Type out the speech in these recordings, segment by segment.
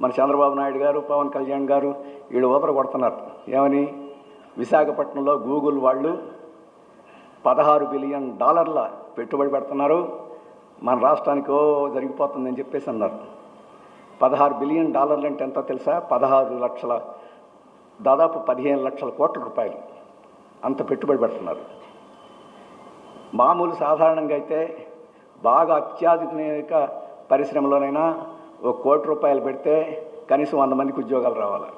మన చంద్రబాబు నాయుడు గారు, పవన్ కళ్యాణ్ గారు వీళ్ళు ఊదర కొడుతున్నారు. ఏమని? విశాఖపట్నంలో గూగుల్ వాళ్ళు $16 బిలియన్ పెట్టుబడి పెడుతున్నారు, మన రాష్ట్రానికి జరిగిపోతుందని చెప్పేసి అన్నారు. $16 బిలియన్ అంటే ఎంతో తెలుసా? 16 లక్షల, దాదాపు 15 లక్షల కోట్ల రూపాయలు అంత పెట్టుబడి పెడుతున్నారు. మామూలు సాధారణంగా అయితే బాగా అత్యాధునిక పరిశ్రమలోనైనా ₹1 కోటి పెడితే కనీసం 100 మందికి ఉద్యోగాలు రావాలి.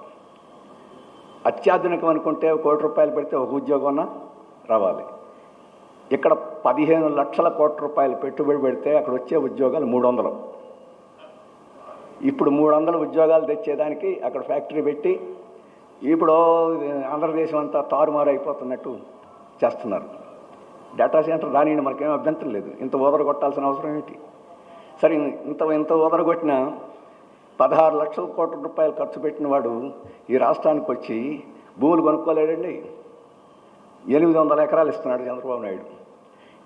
అత్యాధునికం అనుకుంటే ₹1 కోటి పెడితే ఒక ఉద్యోగం రావాలి. ఇక్కడ 15 లక్షల కోట్ల పెట్టుబడి పెడితే అక్కడ వచ్చే ఉద్యోగాలు 300. ఇప్పుడు 300 ఉద్యోగాలు తెచ్చేదానికి అక్కడ ఫ్యాక్టరీ పెట్టి ఇప్పుడు ఆంధ్రదేశం అంతా తారుమారు అయిపోతున్నట్టు చేస్తున్నారు. డేటా సెంటర్ రానియండి, మనకేం అభ్యంతరం లేదు. ఇంత ఓదర కొట్టాల్సిన అవసరం ఏంటి? సరే, ఇంత ఓదర కొట్టిన 16 లక్షల కోట్ల ఖర్చు పెట్టిన వాడు ఈ రాష్ట్రానికి వచ్చి భూములు కొనుక్కోలేడండి. 800 ఎకరాలు ఇస్తున్నాడు చంద్రబాబు నాయుడు.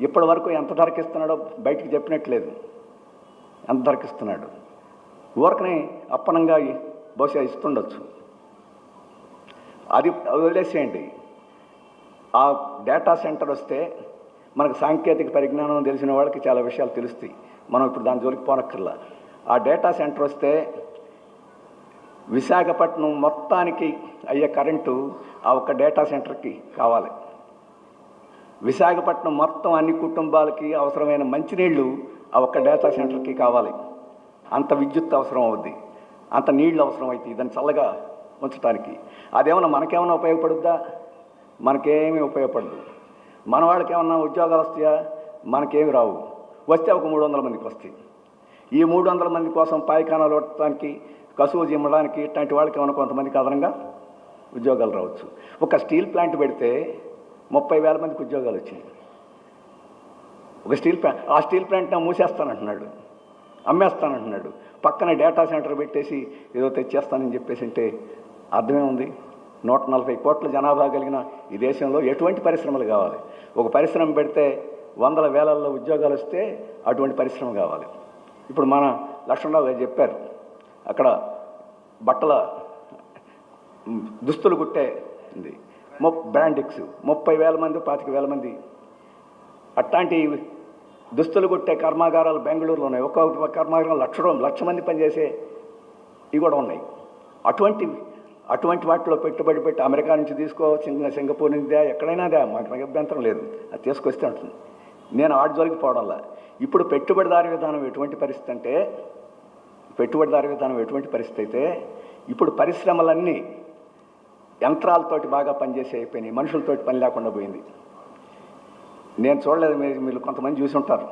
ఇప్పటి వరకు ఎంత ధరకు ఇస్తున్నాడో బయటికి చెప్పినట్లేదు. ఎంత ధరకు ఇస్తున్నాడు? ఊరకనే అప్పనంగా బహుశా ఇస్తుండొచ్చు. అది వదిలేసేయండి. ఆ డేటా సెంటర్ వస్తే మనకు సాంకేతిక పరిజ్ఞానం తెలిసిన వాళ్ళకి చాలా విషయాలు తెలుస్తాయి. మనం ఇప్పుడు దాని జోలికి పోనక్కర్లా. ఆ డేటా సెంటర్ వస్తే విశాఖపట్నం మొత్తానికి అయ్యే కరెంటు ఆ ఒక్క డేటా సెంటర్కి కావాలి. విశాఖపట్నం మొత్తం అన్ని కుటుంబాలకి అవసరమైన మంచినీళ్ళు ఆ ఒక్క డేటా సెంటర్కి కావాలి. అంత విద్యుత్ అవసరం అవుద్ది, అంత నీళ్ళు అవసరం అవుతాయి దాన్ని చల్లగా ఉంచడానికి. అదేమన్నా మనకేమన్నా ఉపయోగపడుద్దా? మనకేమీ ఉపయోగపడదు. మన వాళ్ళకి ఏమన్నా ఉద్యోగాలు వస్తాయా? మనకేమి రావు. వస్తే ఒక 300 మందికి వస్తాయి. ఈ 300 మంది కోసం పాయఖానాలు కొట్టడానికి, కసువు జిమ్మడానికి ఇట్లాంటి వాళ్ళకి ఏమైనా కొంతమందికి అదనంగా ఉద్యోగాలు రావచ్చు. ఒక స్టీల్ ప్లాంట్ పెడితే 30,000 మందికి ఉద్యోగాలు వచ్చినాయి. ఒక స్టీల్ ప్లాంట్, ఆ స్టీల్ ప్లాంట్ మూసేస్తానంటున్నాడు, అమ్మేస్తానంటున్నాడు. పక్కన డేటా సెంటర్ పెట్టేసి ఏదో తెచ్చేస్తానని చెప్పేసి అంటే అర్థమే ఉంది. 140 కోట్ల జనాభా కలిగిన ఈ దేశంలో ఎటువంటి పరిశ్రమలు కావాలి? ఒక పరిశ్రమ పెడితే 100 వేలల్లో ఉద్యోగాలు వస్తే అటువంటి పరిశ్రమ కావాలి. ఇప్పుడు మన లక్ష్మణరావు గారు చెప్పారు, అక్కడ బట్టల దుస్తులు కుట్టే బ్రాండిక్స్ 30,000 మంది, 25,000 మంది అట్లాంటి దుస్తులు కుట్టే కర్మాగారాలు బెంగళూరులో ఉన్నాయి. ఒక్కొక్క కర్మాగారం 1,00,000 మంది పనిచేసే ఇవి కూడా ఉన్నాయి. అటువంటి వాటిలో పెట్టుబడి పెట్టి అమెరికా నుంచి తీసుకోవచ్చు, సింగపూర్ నుంచి ఎక్కడైనా మాకు అభ్యంతరం లేదు, అది తీసుకొస్తే ఉంటుంది. నేను ఆడి జోలికి పోవడంలా. ఇప్పుడు పెట్టుబడిదారి విధానం ఎటువంటి పరిస్థితి అంటే, అయితే ఇప్పుడు పరిశ్రమలన్నీ యంత్రాలతోటి బాగా పనిచేసి అయిపోయినాయి, మనుషులతోటి పని లేకుండా పోయింది. నేను చూడలేదు, మీరు కొంతమంది చూసి ఉంటారు.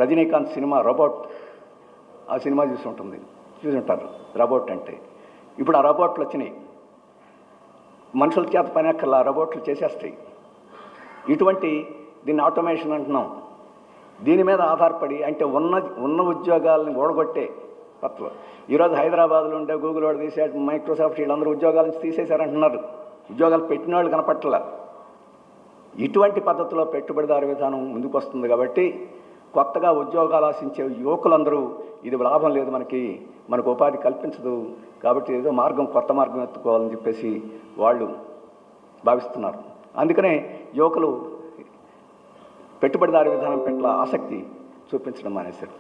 రజనీకాంత్ సినిమా రోబోట్, ఆ సినిమా చూసి ఉంటారు. రోబోట్ అంటే ఇప్పుడు ఆ రోబోట్లు వచ్చినాయి. మనుషుల చేత పని అక్కర్లా, రోబోట్లు చేసేస్తాయి. దీన్ని ఆటోమేషన్ అంటున్నాం. దీని మీద ఆధారపడి అంటే ఉన్న ఉద్యోగాలని ఓడగొట్టే పత్రం. ఈరోజు హైదరాబాద్లో ఉండే గూగుల్ వాడు తీసేసి, మైక్రోసాఫ్ట్ వీళ్ళందరూ ఉద్యోగాల నుంచి తీసేశారంటున్నారు. ఉద్యోగాలు పెట్టిన వాళ్ళు కనపట్ల. ఇటువంటి పద్ధతిలో పెట్టుబడిదారు విధానం ముందుకు వస్తుంది కాబట్టి కొత్తగా ఉద్యోగాలు ఆశించే యువకులందరూ ఇది లాభం లేదు, మనకు ఉపాధి కల్పించదు కాబట్టి ఏదో కొత్త మార్గం ఎత్తుకోవాలని చెప్పేసి వాళ్ళు భావిస్తున్నారు. అందుకనే యువకులు పెట్టుబడిదారు విధానం పట్ల ఆసక్తి చూపించడం మానేశారు.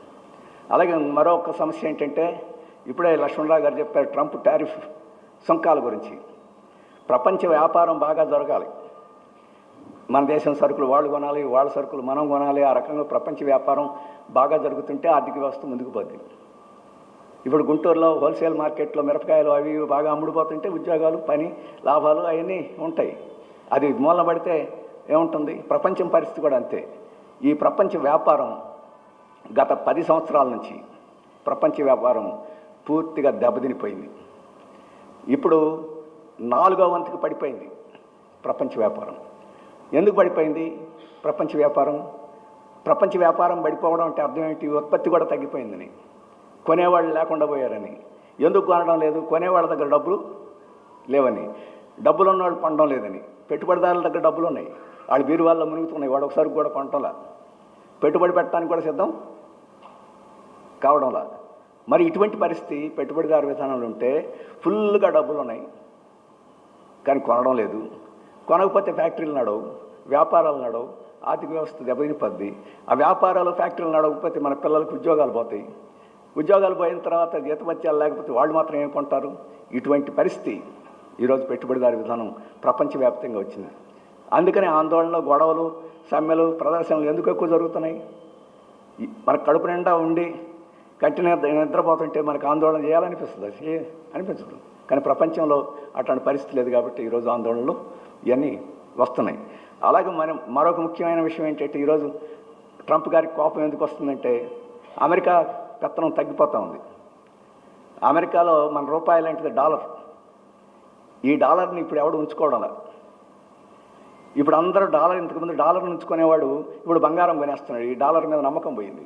అలాగే మరొక సమస్య ఏంటంటే, ఇప్పుడే లక్ష్మణరావు గారు చెప్పారు ట్రంప్ టారిఫ్ సుంకాల గురించి. ప్రపంచ వ్యాపారం బాగా జరగాలి, మన దేశం సరుకులు వాళ్ళు కొనాలి, వాళ్ళ సరుకులు మనం కొనాలి. ఆ రకంగా ప్రపంచ వ్యాపారం బాగా జరుగుతుంటే ఆర్థిక వ్యవస్థ ముందుకు పోతుంది. ఇప్పుడు గుంటూరులో హోల్సేల్ మార్కెట్లో మిరపకాయలు అవి బాగా అమ్ముడుపోతుంటే ఉద్యోగాలు, పని, లాభాలు అవన్నీ ఉంటాయి. అది మూలన పడితే ఏముంటుంది? ప్రపంచం పరిస్థితి కూడా అంతే. ఈ ప్రపంచ వ్యాపారం గత 10 సంవత్సరాల నుంచి ప్రపంచ వ్యాపారం పూర్తిగా దెబ్బతినిపోయింది. ఇప్పుడు 4వ వంతుకి పడిపోయింది ప్రపంచ వ్యాపారం. ఎందుకు పడిపోయింది ప్రపంచ వ్యాపారం పడిపోవడం అంటే అర్థం ఏంటి? ఉత్పత్తి కూడా తగ్గిపోయిందని, కొనేవాళ్ళు లేకుండా పోయారని. ఎందుకు కొనడం లేదు? కొనేవాళ్ళ దగ్గర డబ్బులు లేవని, డబ్బులు ఉన్నవాళ్ళు కొనడం లేదని. పెట్టుబడిదారుల దగ్గర డబ్బులు ఉన్నాయి, వాళ్ళు బీరువాళ్ళలో మునుగుతున్నాయి, వాడు ఒకసారి కూడా కొనటంలా. పెట్టుబడి పెట్టడానికి కూడా సిద్ధం కావడంలా. మరి ఇటువంటి పరిస్థితి పెట్టుబడిదారు విధానంలో ఉంటే ఫుల్గా డబ్బులు ఉన్నాయి కానీ కొనడం లేదు. కొనకపోతే ఫ్యాక్టరీలు నడవు, వ్యాపారాలు నడవు, ఆర్థిక వ్యవస్థ దెబ్బతినిపోద్ది. ఆ వ్యాపారాలు ఫ్యాక్టరీలు నడవకపోతే మన పిల్లలకు ఉద్యోగాలు పోతాయి. ఉద్యోగాలు పోయిన తర్వాత జీతభత్యాలు లేకపోతే వాళ్ళు మాత్రం ఏం కొంటారు? ఇటువంటి పరిస్థితి ఈరోజు పెట్టుబడిదారు విధానం ప్రపంచవ్యాప్తంగా వచ్చింది. అందుకని ఆందోళనలు, గొడవలు, సమ్మెలు, ప్రదర్శనలు ఎందుకు ఎక్కువ జరుగుతున్నాయి? మనకు కడుపు నిండా ఉండి కంటి నిద్రపోతుంటే మనకు ఆందోళన చేయాలనిపిస్తుంది, అనిపించదు. కానీ ప్రపంచంలో అట్లాంటి పరిస్థితి లేదు కాబట్టి ఈరోజు ఆందోళనలు ఇవన్నీ వస్తున్నాయి. అలాగే మరొక ముఖ్యమైన విషయం ఏంటంటే ఈరోజు ట్రంప్ గారికి కోపం ఎందుకు వస్తుందంటే అమెరికా పెత్తనం తగ్గిపోతూ ఉంది. అమెరికాలో మన రూపాయి లాంటిది డాలర్. ఈ డాలర్ని ఇప్పుడు ఎవడు ఉంచుకోవడంలా. ఇప్పుడు అందరూ ఇంతకుముందు డాలర్ని ఉంచుకునేవాడు ఇప్పుడు బంగారం కొనేస్తున్నాడు. ఈ డాలర్ మీద నమ్మకం పోయింది.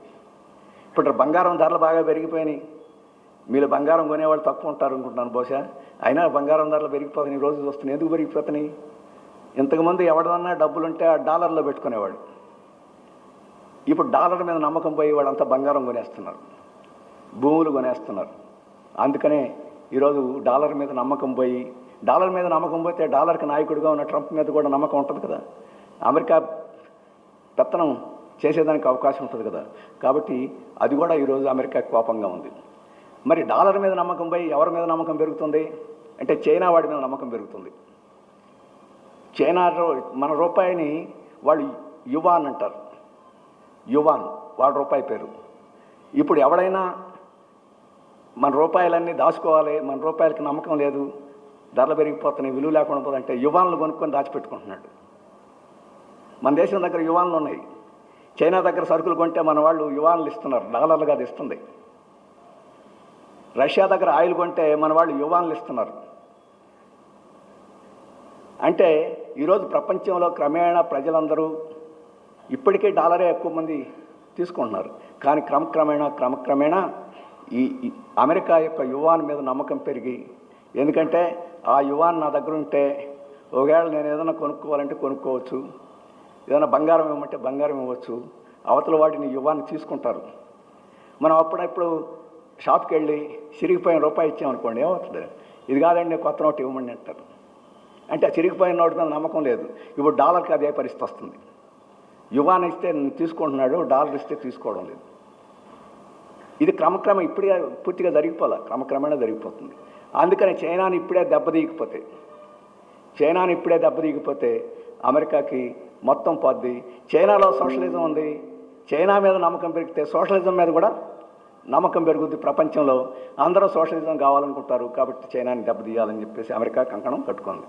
ఇప్పుడు బంగారం ధరలు బాగా పెరిగిపోయినాయి. మీరు బంగారం కొనేవాళ్ళు తక్కువ ఉంటారు అనుకుంటున్నాను బహుశా. అయినా బంగారం ధరలు పెరిగిపోతున్నాయి. ఈ రోజు చూస్తున్నాయి. ఎందుకు పెరిగిపోతున్నాయి? ఇంతకుముందు ఎవడన్నా డబ్బులుంటే ఆ డాలర్లో పెట్టుకునేవాడు. ఇప్పుడు డాలర్ మీద నమ్మకం పోయి వాళ్ళంతా బంగారం కొనేస్తున్నారు, భూములు కొనేస్తున్నారు. అందుకనే ఈరోజు డాలర్ మీద నమ్మకం పోయి, డాలర్ మీద నమ్మకం పోతే డాలర్కి నాయకుడిగా ఉన్న ట్రంప్ మీద కూడా నమ్మకం ఉంటుంది కదా. అమెరికా పెత్తనం చేసేదానికి అవకాశం ఉంటుంది కదా. కాబట్టి అది కూడా ఈరోజు అమెరికా కోపంగా ఉంది. మరి డాలర్ మీద నమ్మకం పోయి ఎవరి మీద నమ్మకం పెరుగుతుంది అంటే చైనా వాడి మీద నమ్మకం పెరుగుతుంది. చైనా మన రూపాయిని వాళ్ళు యువాన్ అంటారు. యువాన్ వాడి రూపాయి పేరు. ఇప్పుడు ఎవడైనా మన రూపాయలన్నీ దాచుకోవాలి, మన రూపాయలకి నమ్మకం లేదు, ధరలు పెరిగిపోతున్నాయి, విలువ లేకుండా పోతుందంటే యువాన్లు కొనుక్కొని దాచిపెట్టుకుంటున్నాడు. మన దేశం దగ్గర యువాన్లు ఉన్నాయి. చైనా దగ్గర సరుకులు కొంటే మన వాళ్ళు యువాన్లు ఇస్తున్నారు, డాలర్లుగా అది ఇస్తుంది. రష్యా దగ్గర ఆయిల్ కొంటే మన వాళ్ళు యువాన్లు ఇస్తున్నారు. అంటే ఈరోజు ప్రపంచంలో క్రమేణా ప్రజలందరూ ఇప్పటికే డాలరే ఎక్కువ మంది తీసుకుంటున్నారు. కానీ క్రమక్రమేణా ఈ అమెరికా యొక్క యువాన్ మీద నమ్మకం పెరిగి, ఎందుకంటే ఆ యువాన్ నా దగ్గర ఉంటే ఒకవేళ నేను ఏదైనా కొనుక్కోవాలంటే కొనుక్కోవచ్చు, ఏదైనా బంగారం ఇవ్వమంటే బంగారం ఇవ్వచ్చు, అవతల వాటిని యువాన్ని తీసుకుంటారు. మనం అప్పుడప్పుడు షాప్కి వెళ్ళి చిరిగిపోయిన రూపాయి ఇచ్చామనుకోండి, ఏమవుతుంది? ఇది కాదండి కొత్త నోటు ఇవ్వమని అంటారు. అంటే ఆ చిరిగిపోయిన నోటు మీద నమ్మకం లేదు. ఇప్పుడు డాలర్కి అదే పరిస్థితి వస్తుంది. యువాన్ ఇస్తే తీసుకుంటున్నాడు, డాలర్ ఇస్తే తీసుకోవడం లేదు. ఇది క్రమక్రమం ఇప్పుడే పూర్తిగా జరిగిపోలే, క్రమక్రమేణా జరిగిపోతుంది. అందుకని చైనాని ఇప్పుడే దెబ్బతీయకపోతే అమెరికాకి మొత్తం పోద్ది. చైనాలో సోషలిజం ఉంది. చైనా మీద నమ్మకం పెరిగితే సోషలిజం మీద కూడా నమ్మకం పెరుగుద్ది. ప్రపంచంలో అందరూ సోషలిజం కావాలనుకుంటారు. కాబట్టి చైనాని దెబ్బతీయాలని చెప్పేసి అమెరికా కంకణం కట్టుకుంది.